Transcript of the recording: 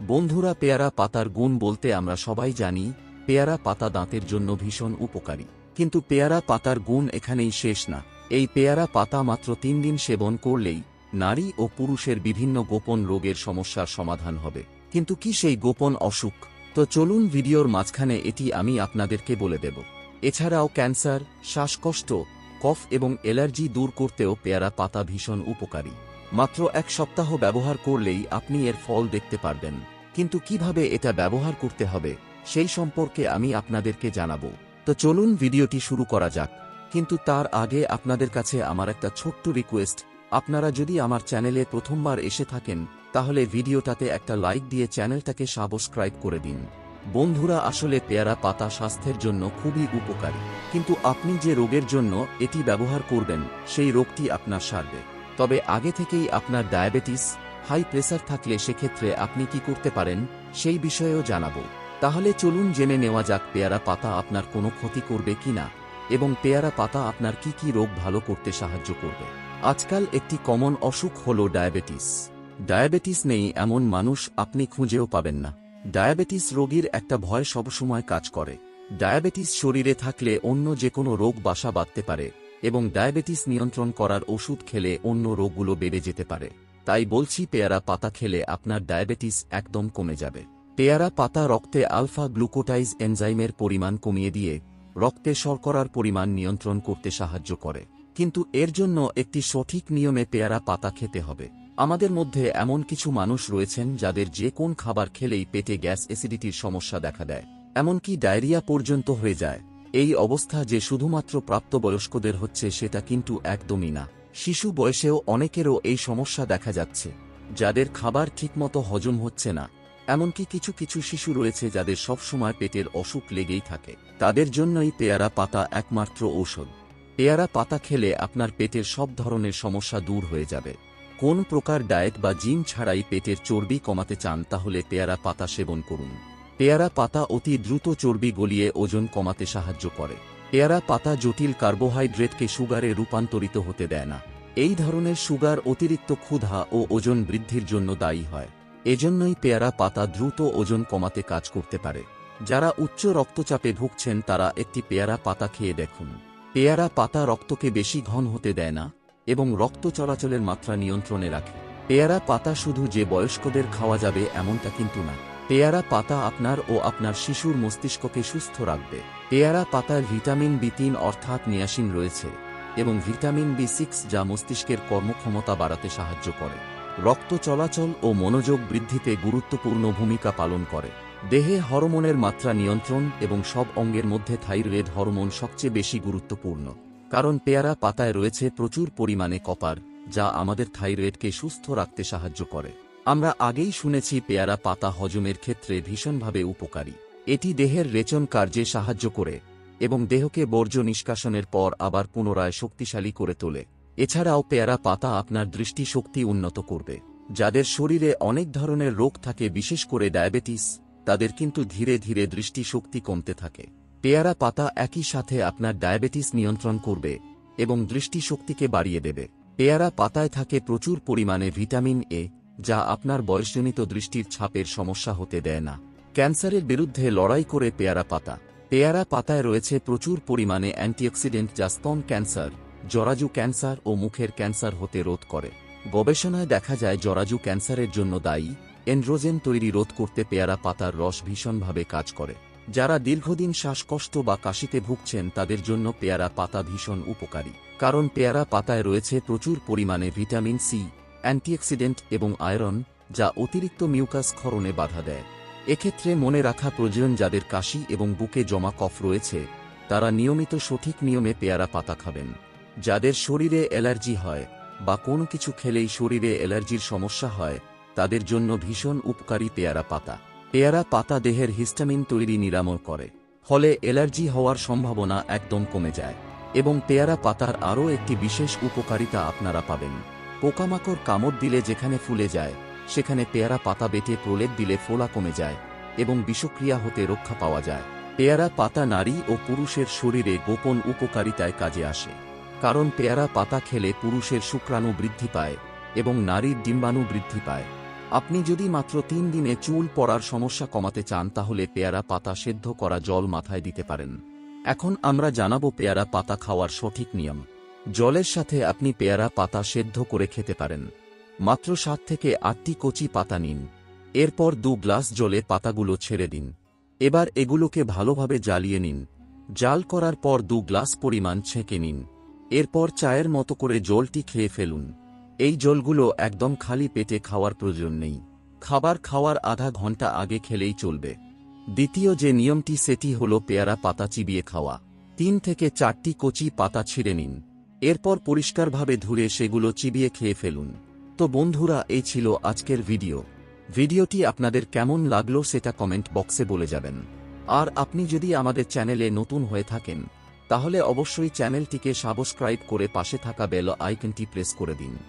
বন্ধুরা, পেয়ারা পাতার গুণ বলতে আমরা সবাই জানি পেয়ারা পাতা দাঁতের জন্য ভীষণ উপকারী। কিন্তু পেয়ারা পাতার গুণ এখানেই শেষ না। এই পেয়ারা পাতা মাত্র 3 দিন সেবন করলেই নারী ও পুরুষের বিভিন্ন গোপন রোগের সমস্যার সমাধান হবে। কিন্তু কি সেই গোপন অসুখ? তো চলুন ভিডিওর মাঝখানে এটি আমি আপনাদেরকে বলে দেব। এছাড়াও ক্যান্সার, শ্বাসকষ্ট, কফ এবং অ্যালার্জি দূর করতেও পেয়ারা পাতা ভীষণ উপকারী। মাত্র 1 সপ্তাহ ব্যবহার করলেই আপনি এর ফল দেখতে পারবেন। কিন্তু কিভাবে এটা ব্যবহার করতে হবে সেই সম্পর্কে আমি আপনাদেরকে জানাবো। তো চলুন ভিডিওটি শুরু করা যাক। কিন্তু তার আগে আপনাদের কাছে আমার একটা ছোট্ট রিকোয়েস্ট, আপনারা যদি আমার চ্যানেলে প্রথমবার এসে থাকেন তাহলে ভিডিওটাতে একটা লাইক দিয়ে চ্যানেলটাকে সাবস্ক্রাইব করে দিন। বন্ধুরা, আসলে পেয়ারা পাতা স্বাস্থ্যের জন্য খুবই উপকারী। কিন্তু আপনি যে রোগের জন্য এটি ব্যবহার করবেন সেই রোগটি আপনার সারবে। তবে আগে থেকেই আপনার ডায়াবেটিস, হাই প্রেসার থাকলে সেক্ষেত্রে আপনি কি করতে পারেন সেই বিষয়েও জানাবো। তাহলে চলুন জেনে নেওয়া যাক পেয়ারা পাতা আপনার কোনো ক্ষতি করবে কিনা এবং পেয়ারা পাতা আপনার কি কি রোগ ভালো করতে সাহায্য করবে। আজকাল একটি কমন অসুখ হল ডায়াবেটিস। ডায়াবেটিস নেই এমন মানুষ আপনি খুঁজেও পাবেন না। ডায়াবেটিস রোগীর একটা ভয় সবসময় কাজ করে। ডায়াবেটিস শরীরে থাকলে অন্য যে কোনো রোগ বাসা বাঁধতে পারে এবং ডায়াবেটিস নিয়ন্ত্রণ করার ওষুধ খেলে অন্য রোগগুলো বেড়ে যেতে পারে। তাই বলছি, পেয়ারা পাতা খেলে আপনার ডায়াবেটিস একদম কমে যাবে। পেয়ারা পাতা রক্তে আলফা গ্লুকোটাইজ এনজাইমের পরিমাণ কমিয়ে দিয়ে রক্তে শর্করার পরিমাণ নিয়ন্ত্রণ করতে সাহায্য করে। কিন্তু এর জন্য একটি সঠিক নিয়মে পেয়ারা পাতা খেতে হবে। আমাদের মধ্যে এমন কিছু মানুষ রয়েছেন যাদের যে কোন খাবার খেলেই পেটে গ্যাস, অ্যাসিডিটির সমস্যা দেখা দেয়, এমনকি ডায়রিয়া পর্যন্ত হয়ে যায়। এই অবস্থা যে শুধুমাত্র প্রাপ্তবয়স্কদের হচ্ছে সেটা কিন্তু একদমই না। শিশু বয়সেও অনেকেরও এই সমস্যা দেখা যাচ্ছে, যাদের খাবার ঠিকমতো হজম হচ্ছে না। এমনকি কিছু কিছু শিশু রয়েছে যাদের সবসময় পেটের অসুখ লেগেই থাকে। তাদের জন্যই পেয়ারা পাতা একমাত্র ঔষধ। পেয়ারা পাতা খেলে আপনার পেটের সব ধরনের সমস্যা দূর হয়ে যাবে। কোন প্রকার ডায়েট বা জিম ছাড়াই পেটের চর্বি কমাতে চান তাহলে পেয়ারা পাতা সেবন করুন। পেয়ারা পাতা অতি দ্রুত চর্বি গলিয়ে ওজন কমাতে সাহায্য করে। পেয়ারা পাতা জটিল কার্বোহাইড্রেটকে সুগারে রূপান্তরিত হতে দেয় না। এই ধরনের সুগার অতিরিক্ত ক্ষুধা ও ওজন বৃদ্ধির জন্য দায়ী হয়। এজন্যই পেয়ারা পাতা দ্রুত ওজন কমাতে কাজ করতে পারে। যারা উচ্চ রক্তচাপে ভুগছেন তারা একটি পেয়ারা পাতা খেয়ে দেখুন। পেয়ারা পাতা রক্তকে বেশি ঘন হতে দেয় না এবং রক্ত চলাচলের মাত্রা নিয়ন্ত্রণে রাখে। পেয়ারা পাতা শুধু যে বয়স্কদের খাওয়া যাবে এমনটা কিন্তু না। পেয়ারা পাতা আপনার ও আপনার শিশুর মস্তিষ্ককে সুস্থ রাখবে। পেয়ারা পাতার ভিটামিন বি3 অর্থাৎ নিয়াসিন রয়েছে এবং ভিটামিন বি6 যা মস্তিষ্কের কর্মক্ষমতা বাড়াতে সাহায্য করে, রক্ত চলাচল ও মনোযোগ বৃদ্ধিতে গুরুত্বপূর্ণ ভূমিকা পালন করে। দেহে হরমোনের মাত্রা নিয়ন্ত্রণ এবং সব অঙ্গের মধ্যে থাইরয়েড হরমোন সবচেয়ে বেশি গুরুত্বপূর্ণ, কারণ পেয়ারা পাতায় রয়েছে প্রচুর পরিমাণে কপার, যা আমাদের থাইরয়েডকে সুস্থ রাখতে সাহায্য করে। আমরা আগেই শুনেছি পেয়ারা পাতা হজমের ক্ষেত্রে ভীষণভাবে উপকারী। এটি দেহের রেচন কার্যে সাহায্য করে এবং দেহকে বর্জ্য নিষ্কাশনের পর আবার পুনরায় শক্তিশালী করে তোলে। এছাড়াও পেয়ারা পাতা আপনার দৃষ্টিশক্তি উন্নত করবে। যাদের শরীরে অনেক ধরনের রোগ থাকে, বিশেষ করে ডায়াবেটিস, তাদের কিন্তু ধীরে ধীরে দৃষ্টিশক্তি কমতে থাকে। পেয়ারা পাতা একই সাথে আপনার ডায়াবেটিস নিয়ন্ত্রণ করবে এবং দৃষ্টিশক্তিকে বাড়িয়ে দেবে। পেয়ারা পাতায় থাকে প্রচুর পরিমাণে ভিটামিন এ, যা আপনার বয়সজনিত দৃষ্টির ছাপের সমস্যা হতে দেয় না। ক্যান্সারের বিরুদ্ধে লড়াই করে পেয়ারা পাতা। পেয়ারা পাতায় রয়েছে প্রচুর পরিমাণে অ্যান্টিঅক্সিডেন্ট যা স্তন ক্যান্সার, জরাজু ক্যান্সার ও মুখের ক্যান্সার হতে রোধ করে। গবেষণায় দেখা যায় জরাজু ক্যান্সারের জন্য দায়ী এন্ড্রোজেন তৈরি রোধ করতে পেয়ারা পাতার রস ভীষণভাবে কাজ করে। যারা দীর্ঘদিন শ্বাসকষ্ট বা কাশিতে ভুগছেন তাদের জন্য পেয়ারা পাতা ভীষণ উপকারী, কারণ পেয়ারা পাতায় রয়েছে প্রচুর পরিমাণে ভিটামিন সি, অ্যান্টিঅক্সিডেন্ট এবং আয়রন, যা অতিরিক্ত মিউকাস ক্ষরণে বাধা দেয়। এক্ষেত্রে মনে রাখা প্রয়োজন, যাদের কাশি এবং বুকে জমা কফ রয়েছে তারা নিয়মিত সঠিক নিয়মে পেয়ারা পাতা খাবেন। যাদের শরীরে অ্যালার্জি হয় বা কোনো কিছু খেলেই শরীরে অ্যালার্জির সমস্যা হয় তাদের জন্য ভীষণ উপকারী পেয়ারা পাতা। পেয়ারা পাতা দেহের হিস্টামিন তৈরি নিরাময় করে, ফলে অ্যালার্জি হওয়ার সম্ভাবনা একদম কমে যায়। এবং পেয়ারা পাতার আরও একটি বিশেষ উপকারিতা আপনারা পাবেন। পোকামাকড় কামড় দিলে যেখানে ফুলে যায় সেখানে পেয়ারা পাতা বেটে প্রলেপ দিলে ফোলা কমে যায় এবং বিষক্রিয়া হতে রক্ষা পাওয়া যায়। পেয়ারা পাতা নারী ও পুরুষের শরীরে গোপন উপকারিতায় কাজে আসে, কারণ পেয়ারা পাতা খেলে পুরুষের শুক্রাণু বৃদ্ধি পায় এবং নারীর ডিম্বাণু বৃদ্ধি পায়। আপনি যদি মাত্র 3 দিনে চুল পড়ার সমস্যা কমাতে চান তাহলে পেয়ারা পাতা সেদ্ধ করা জল মাথায় দিতে পারেন। এখন আমরা জানাবো পেয়ারা পাতা খাওয়ার সঠিক নিয়ম। জলের সাথে আপনি পেয়ারা পাতা সেদ্ধ করে খেতে পারেন। মাত্র 7 থেকে 8টি কচি পাতা নিন। এরপর 2 গ্লাস জলে পাতাগুলো ছেড়ে দিন। এবার এগুলোকে ভালোভাবে জ্বালিয়ে নিন। জাল করার পর 2 গ্লাস পরিমাণ ছেঁকে নিন। এরপর চায়ের মতো করে জলটি খেয়ে ফেলুন। এই জলগুলো একদম খালি পেটে খাওয়ার প্রয়োজন নেই। খাবার খাওয়ার আধা ঘন্টা আগে খেলেই চলবে। দ্বিতীয় যে নিয়মটি সেটি হল পেয়ারা পাতা চিবিয়ে খাওয়া। 3 থেকে 4টি কচি পাতা ছিঁড়ে নিন। এরপর পরিষ্কারভাবে ধুয়ে সেগুলো চিবিয়ে খেয়ে ফেলুন। তো বন্ধুরা, এই ছিল আজকের ভিডিওটি আপনাদের কেমন লাগলো সেটা কমেন্ট বক্সে বলে যাবেন। আর আপনি যদি আমাদের চ্যানেলে নতুন হয়ে থাকেন তাহলে অবশ্যই চ্যানেলটিকে সাবস্ক্রাইব করে পাশে থাকা বেল আইকনটি প্রেস করে দিন।